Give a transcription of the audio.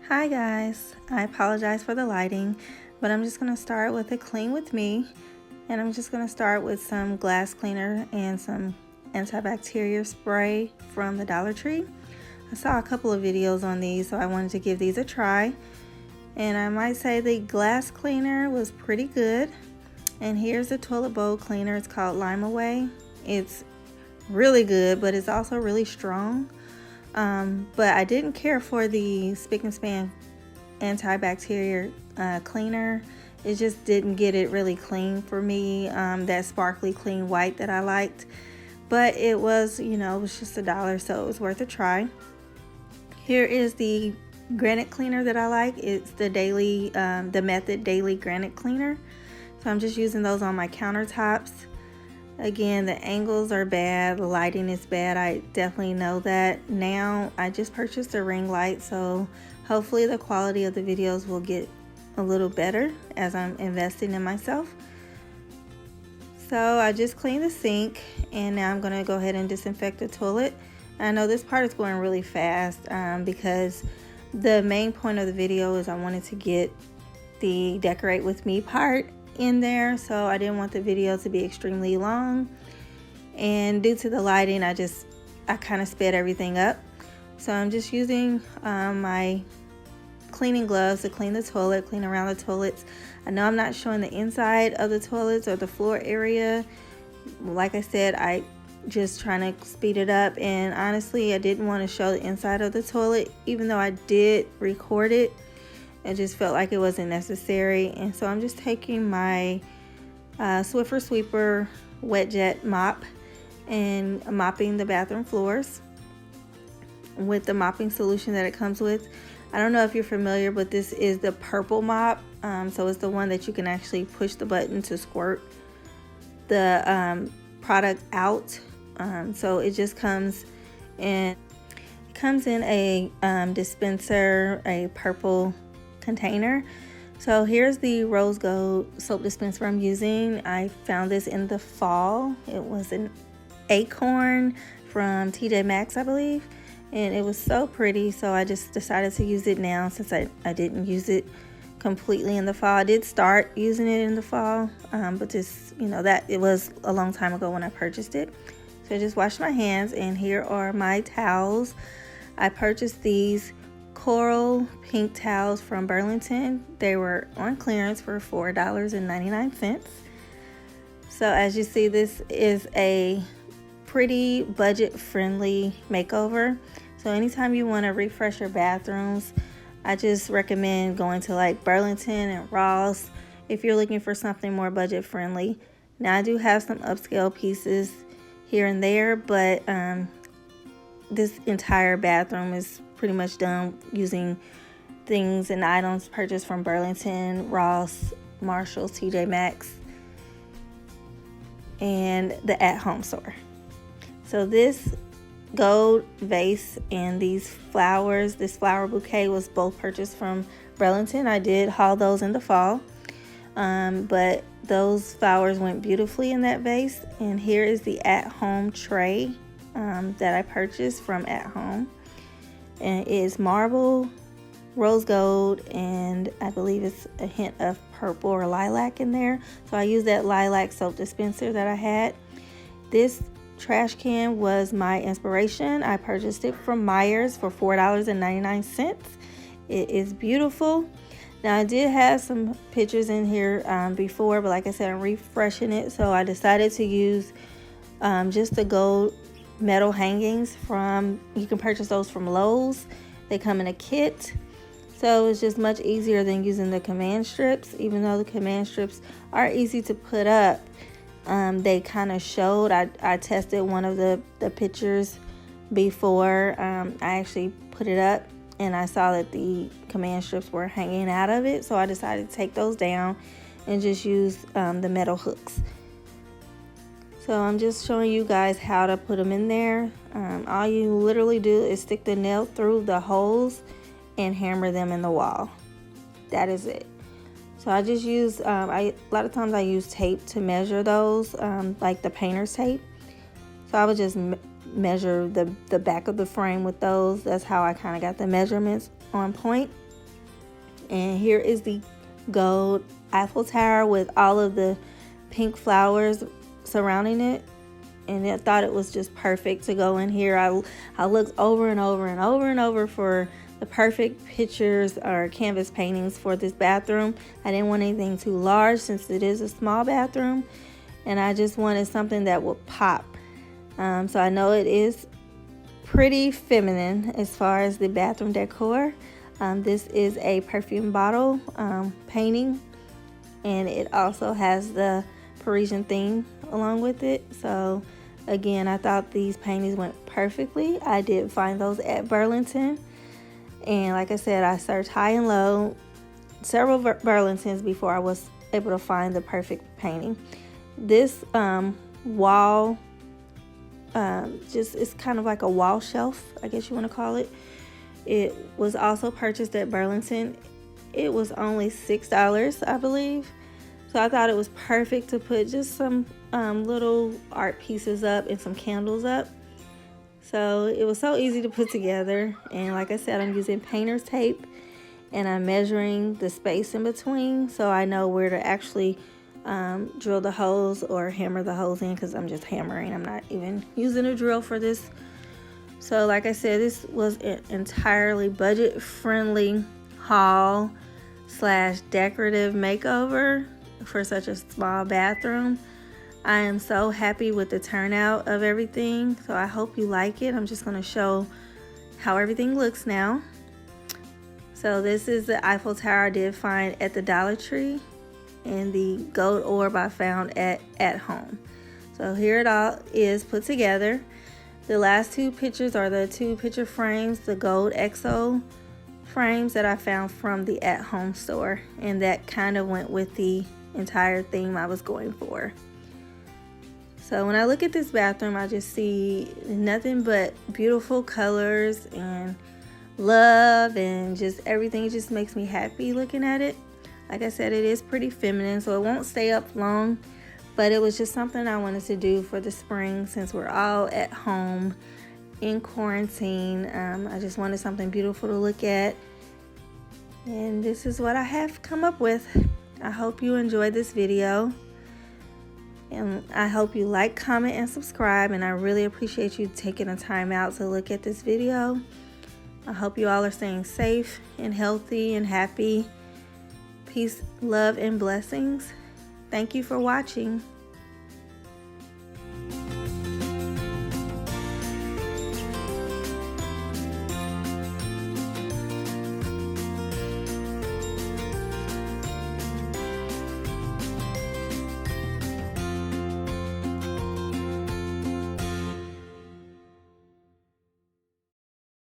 Hi guys, I apologize for the lighting, but I'm just going to start with a clean with me, and I'm just going to start with some glass cleaner and some antibacterial spray from the Dollar Tree. I saw a couple of videos on these, so I wanted to give these a try, and I might say the glass cleaner was pretty good. And here's the toilet bowl cleaner. It's called Lime Away. It's really good, but it's also really strong. But I didn't care for the Spick and Span antibacterial cleaner. It just didn't get it really clean for me, that sparkly clean white that I liked. But it was, it was just $1, so it was worth a try. Here is the granite cleaner that I like. It's the the Method Daily Granite Cleaner. So I'm just using those on my countertops. Again, the angles are bad, the lighting is bad. I definitely know that now. I just purchased a ring light, so hopefully the quality of the videos will get a little better as I'm investing in myself. So I just cleaned the sink, and now I'm going to go ahead and disinfect the toilet. I know this part is going really fast because the main point of the video is I wanted to get the decorate with me part in there, so I didn't want the video to be extremely long, and due to the lighting I kind of sped everything up. So I'm just using my cleaning gloves to clean the toilet, clean around the toilets. I know I'm not showing the inside of the toilets or the floor area. Like I said, I just trying to speed it up, and honestly I didn't want to show the inside of the toilet, even though I did record it. I just felt like it wasn't necessary, and so I'm just taking my Swiffer Sweeper wet jet mop and mopping the bathroom floors with the mopping solution that it comes with. I don't know if you're familiar, but this is the purple mop, so it's the one that you can actually push the button to squirt the product out. So it just comes in a dispenser, a purple container. So here's the rose gold soap dispenser I'm using. I found this in the fall. It was an acorn from TJ Maxx, I believe, and it was so pretty, so I just decided to use it now since I didn't use it completely in the fall. I did start using it in the fall, but just that it was a long time ago when I purchased it. So I just washed my hands, and here are my towels. I purchased these coral pink towels from Burlington. They were on clearance for $4.99. So as you see, this is a pretty budget friendly makeover. So anytime you want to refresh your bathrooms, I just recommend going to like Burlington and Ross if you're looking for something more budget friendly. Now I do have some upscale pieces here and there, but this entire bathroom is pretty much done using things and items purchased from Burlington, Ross, Marshalls, TJ Maxx, and the at-home store. So this gold vase and this flower bouquet was both purchased from Burlington. I did haul those in the fall, but those flowers went beautifully in that vase. And here is the at-home tray that I purchased from At Home, and it is marble, rose gold, and I believe it's a hint of purple or lilac in there. So I used that lilac soap dispenser that I had. This trash can was my inspiration. I purchased it from Myers for $4.99. It is beautiful. Now I did have some pictures in here before, but like I said, I'm refreshing it, so I decided to use just the gold metal hangings you can purchase those from Lowe's. They come in a kit, so it's just much easier than using the command strips. Even though the command strips are easy to put up, they kind of showed. I tested one of the pictures before I actually put it up, and I saw that the command strips were hanging out of it, so I decided to take those down and just use the metal hooks. So I'm just showing you guys how to put them in there. All you literally do is stick the nail through the holes and hammer them in the wall. That is it. So I just use, a lot of times I use tape to measure those, like the painter's tape. So I would just measure the back of the frame with those. That's how I kind of got the measurements on point. And here is the gold Eiffel Tower with all of the pink flowers surrounding it. And I thought it was just perfect to go in here. I looked over and over and over and over for the perfect pictures or canvas paintings for this bathroom. I didn't want anything too large since it is a small bathroom, and I just wanted something that would pop. So I know it is pretty feminine as far as the bathroom decor. This is a perfume bottle painting, and it also has the Parisian theme along with it. So again, I thought these paintings went perfectly. I did find those at Burlington, and like I said, I searched high and low, several Burlingtons before I was able to find the perfect painting. This wall just it's kind of like a wall shelf, I guess you want to call it. It was also purchased at Burlington. It was only $6, I believe. So I thought it was perfect to put just some little art pieces up and some candles up. So it was so easy to put together. And like I said, I'm using painter's tape, and I'm measuring the space in between so I know where to actually drill the holes or hammer the holes in, because I'm just hammering. I'm not even using a drill for this. So like I said, this was an entirely budget friendly haul slash decorative makeover for such a small bathroom. I am so happy with the turnout of everything, so I hope you like it. I'm just going to show how everything looks now. So this is the Eiffel Tower I did find at the Dollar Tree, and the gold orb I found at home. So here it all is put together. The last two pictures are the two picture frames, the gold XO frames that I found from the at home store, and that kind of went with the entire theme I was going for. So when I look at this bathroom, I just see nothing but beautiful colors and love, and just everything just makes me happy looking at it. Like I said, it is pretty feminine, so it won't stay up long, but it was just something I wanted to do for the spring since we're all at home in quarantine. I just wanted something beautiful to look at, and this is what I have come up with. I hope you enjoyed this video, and I hope you like, comment, and subscribe, and I really appreciate you taking the time out to look at this video. I hope you all are staying safe and healthy and happy. Peace, love, and blessings. Thank you for watching.